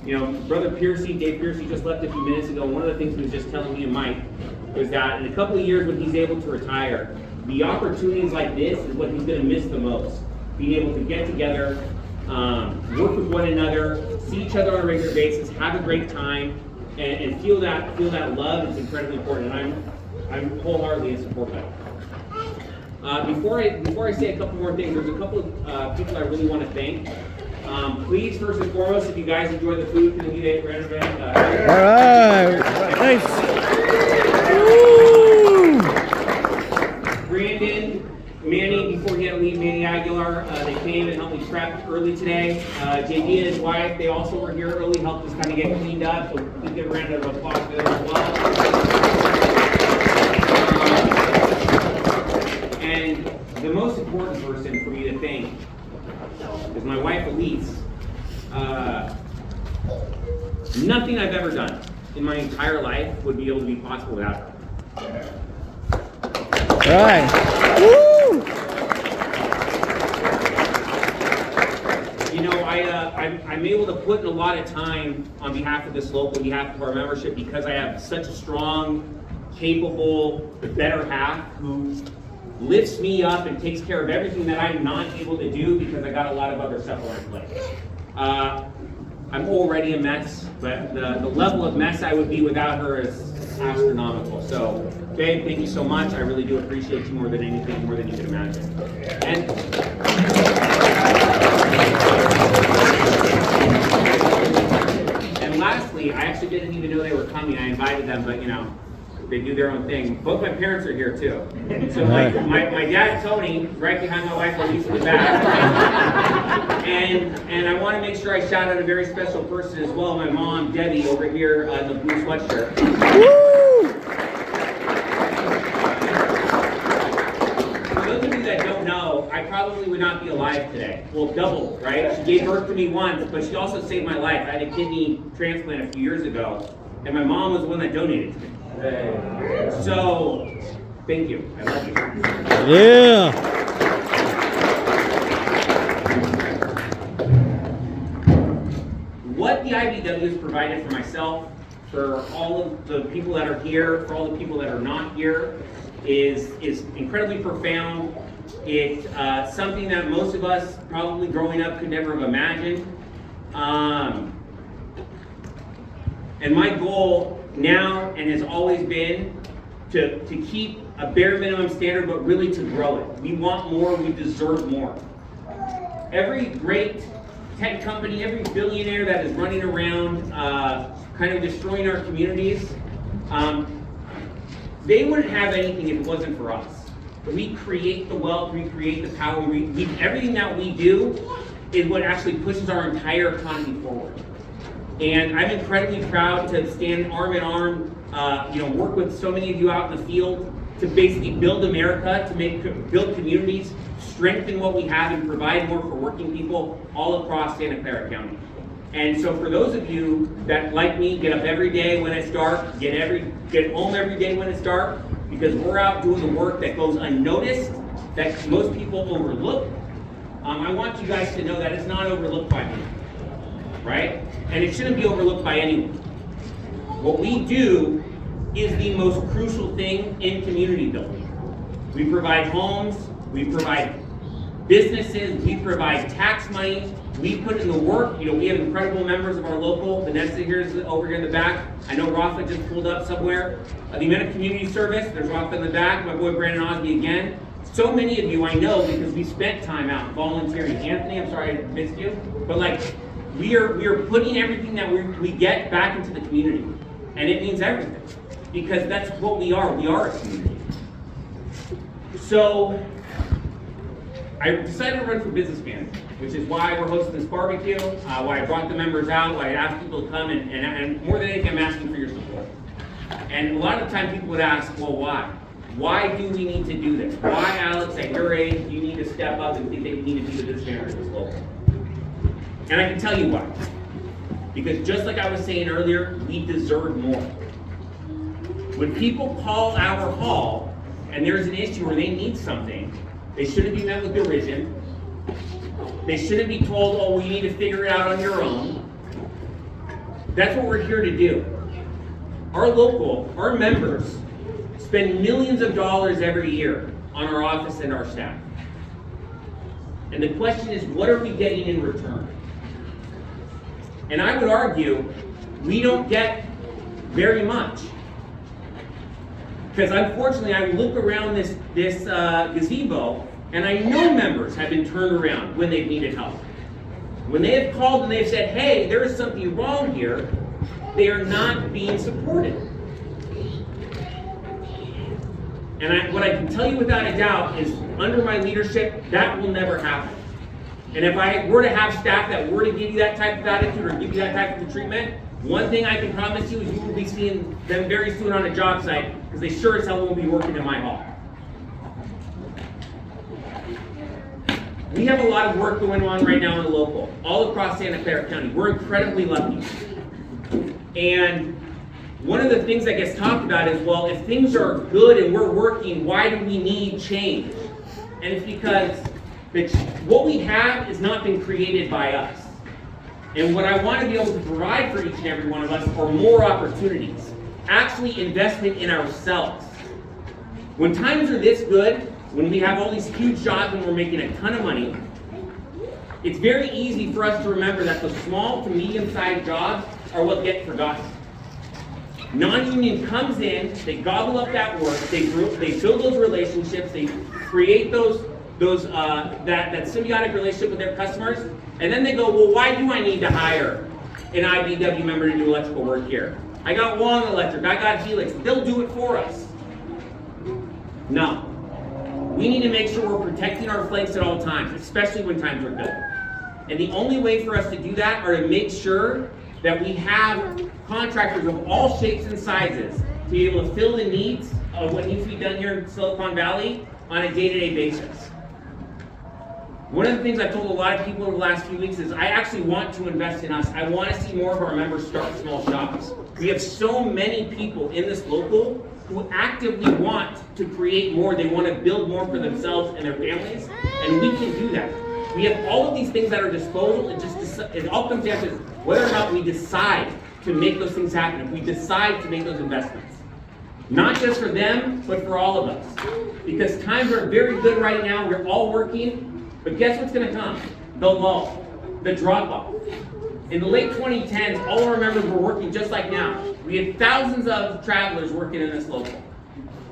Brother Dave Piercy just left a few minutes ago. One of the things he was just telling me and Mike was that in a couple of years when he's able to retire, the opportunities like this is what he's going to miss the most. Being able to get together, work with one another, see each other on a regular basis, have a great time, and feel that love is incredibly important. And I'm wholeheartedly in support of that. Before I say a couple more things, there's a couple of people I really want to thank. Please, first and foremost, if you guys enjoy the food, can you get rid of it? All right. Nice. Brandon, Manny, before he had to leave, Manny Aguilar, they came and helped me prep early today. JD and his wife, they also were here early, helped us kind of get cleaned up, so please give a round of applause for them as well. And the most important person for me to thank is my wife Elise. Nothing I've ever done in my entire life would be able to be possible without her. All right. Woo! I'm able to put in a lot of time on behalf of this local, on behalf of our membership, because I have such a strong, capable, better half who lifts me up and takes care of everything that I'm not able to do because I got a lot of other stuff on my plate. I'm already a mess, but the level of mess I would be without her is astronomical. So, babe, thank you so much. I really do appreciate you more than anything, more than you can imagine. And lastly, I actually didn't even know they were coming. I invited them, but they do their own thing. Both my parents are here too. So my dad, Tony, right behind my wife, Elise, in the back. And I want to make sure I shout out a very special person as well, my mom, Debbie, over here in the blue sweatshirt. Woo! For those of you that don't know, I probably would not be alive today. Well, double, right? She gave birth to me once, but she also saved my life. I had a kidney transplant a few years ago, and my mom was the one that donated to me. So, thank you. I love you. Yeah. What the IBW has provided for myself, for all of the people that are here, for all the people that are not here, is incredibly profound. It's something that most of us, probably growing up, could never have imagined. And my goal now and has always been to keep a bare minimum standard, but really to grow it. We want more, we deserve more. Every great tech company, every billionaire that is running around kind of destroying our communities, they wouldn't have anything if it wasn't for us. We create the wealth, we create the power, everything that we do is what actually pushes our entire economy forward. And I'm incredibly proud to stand arm in arm, work with so many of you out in the field to basically build America, to build communities, strengthen what we have, and provide more for working people all across Santa Clara County. And so for those of you that, like me, get up every day when it's dark, get home every day when it's dark, because we're out doing the work that goes unnoticed, that most people overlook, I want you guys to know that it's not overlooked by me, right? And it shouldn't be overlooked by anyone. What we do is the most crucial thing in community building. We provide homes, we provide businesses, we provide tax money, we put in the work. We have incredible members of our local. Vanessa here is over here in the back. I know Rafa just pulled up somewhere. The amount of community service, there's Rafa in the back, my boy Brandon Osby again. So many of you I know because we spent time out volunteering. Anthony, I'm sorry I missed you, but we are putting everything that we get back into the community, and it means everything, because that's what we are. We are a community. So I decided to run for business manager, which is why we're hosting this barbecue, why I brought the members out, why I asked people to come, and more than anything, I'm asking for your support. And a lot of the time people would ask, well, why? Why do we need to do this? Why, Alex, at your age, do you need to step up and think that you need to be the business manager of this local? And I can tell you why. Because just like I was saying earlier, we deserve more. When people call our hall and there's an issue or they need something, they shouldn't be met with derision. They shouldn't be told, oh, well, you need to figure it out on your own. That's what we're here to do. Our members spend millions of dollars every year on our office and our staff. And the question is, what are we getting in return? And I would argue, we don't get very much. Because unfortunately, I look around this gazebo, and I know members have been turned around when they've needed help. When they have called and they've said, hey, there is something wrong here, they are not being supported. And what I can tell you without a doubt is, under my leadership, that will never happen. And if I were to have staff that were to give you that type of attitude or give you that type of treatment, one thing I can promise you is you will be seeing them very soon on a job site, because they sure as hell won't be working in my hall. We have a lot of work going on right now in the local, all across Santa Clara County. We're incredibly lucky. And one of the things that gets talked about is, well, if things are good and we're working, why do we need change? And it's because what we have has not been created by us. And what I want to be able to provide for each and every one of us are more opportunities. Actually investment in ourselves. When times are this good, when we have all these huge jobs and we're making a ton of money, it's very easy for us to remember that the small to medium-sized jobs are what get forgotten. Non-union comes in, they gobble up that work, they build those relationships, they create that symbiotic relationship with their customers, and then they go, well, why do I need to hire an IBW member to do electrical work here? I got Wong Electric, I got Helix, they'll do it for us. No. We need to make sure we're protecting our flanks at all times, especially when times are good. And the only way for us to do that are to make sure that we have contractors of all shapes and sizes to be able to fill the needs of what needs to be done here in Silicon Valley on a day-to-day basis. One of the things I've told a lot of people over the last few weeks is I actually want to invest in us. I want to see more of our members start small shops. We have so many people in this local who actively want to create more. They want to build more for themselves and their families, and we can do that. We have all of these things at our disposal. It all comes down to whether or not we decide to make those things happen, if we decide to make those investments. Not just for them, but for all of us. Because times are very good right now, we're all working, but guess what's going to come? The lull, the drop-off. In the late 2010s, all our members were working just like now. We had thousands of travelers working in this local,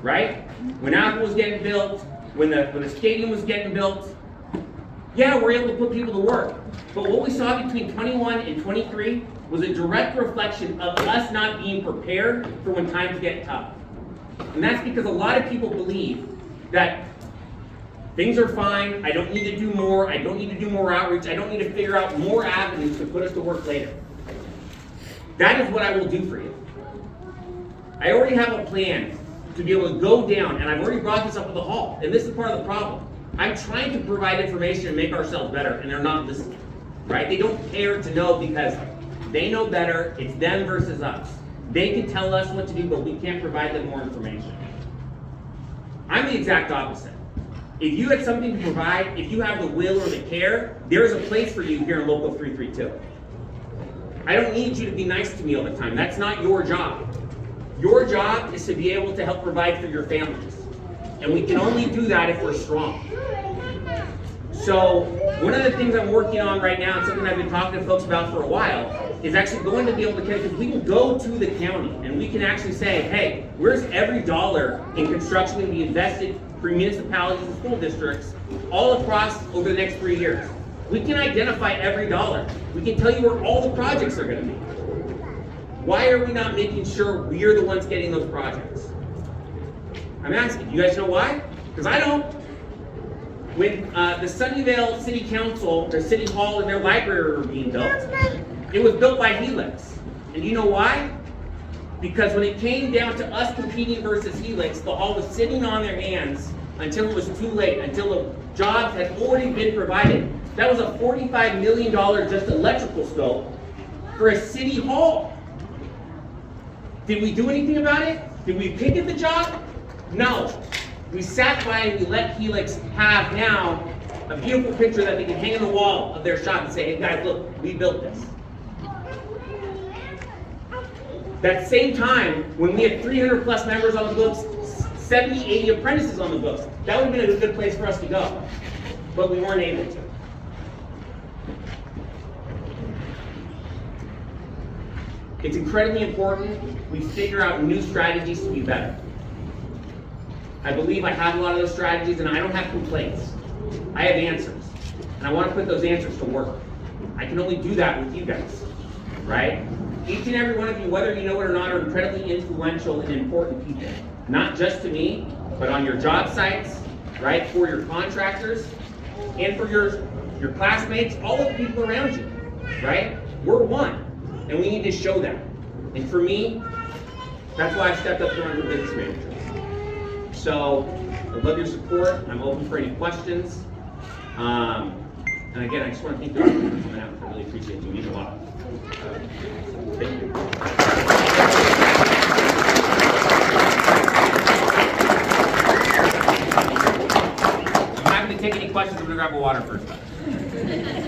right? When Apple was getting built, when the stadium was getting built, yeah, we're able to put people to work. But what we saw between 21 and 23 was a direct reflection of us not being prepared for when times get tough. And that's because a lot of people believe that things are fine, I don't need to do more, I don't need to do more outreach, I don't need to figure out more avenues to put us to work later. That is what I will do for you. I already have a plan to be able to go down, and I've already brought this up with the hall, and this is part of the problem. I'm trying to provide information and make ourselves better, and they're not listening, right? They don't care to know because they know better, it's them versus us. They can tell us what to do, but we can't provide them more information. I'm the exact opposite. If you have something to provide, if you have the will or the care, there's a place for you here in Local 332. I don't need you to be nice to me all the time. That's not your job. Your job is to be able to help provide for your families. And we can only do that if we're strong. So one of the things I'm working on right now, and something I've been talking to folks about for a while, is actually going to be able to, because we can go to the county and we can actually say, hey, where's every dollar in construction going to be invested for municipalities and school districts all across over the next 3 years? We can identify every dollar. We can tell you where all the projects are going to be. Why are we not making sure we're the ones getting those projects? I'm asking. You guys know why? Because I don't. When the Sunnyvale City Council, their City Hall and their library were being built, it was built by Helix. And you know why? Because when it came down to us competing versus Helix, the hall was sitting on their hands until it was too late, until the jobs had already been provided. That was a $45 million just electrical scope for a city hall. Did we do anything about it? Did we picket the job? No. We sat by and we let Helix have now a beautiful picture that they can hang on the wall of their shop and say, hey guys, look, we built this. That same time, when we had 300 plus members on the books, 70, 80 apprentices on the books, that would have been a good place for us to go. But we weren't able to. It's incredibly important we figure out new strategies to be better. I believe I have a lot of those strategies, and I don't have complaints. I have answers, and I want to put those answers to work. I can only do that with you guys, right? Each and every one of you, whether you know it or not, are incredibly influential and important people. Not just to me, but on your job sites, right? For your contractors, and for your classmates, all of the people around you, right? We're one, and we need to show that. And for me, that's why I stepped up to run for business manager. So, I love your support. I'm open for any questions. And again, I just want to thank you all for coming out. I really appreciate you. You mean a lot. Thank you. I'm happy to take any questions. I'm going to grab a water first.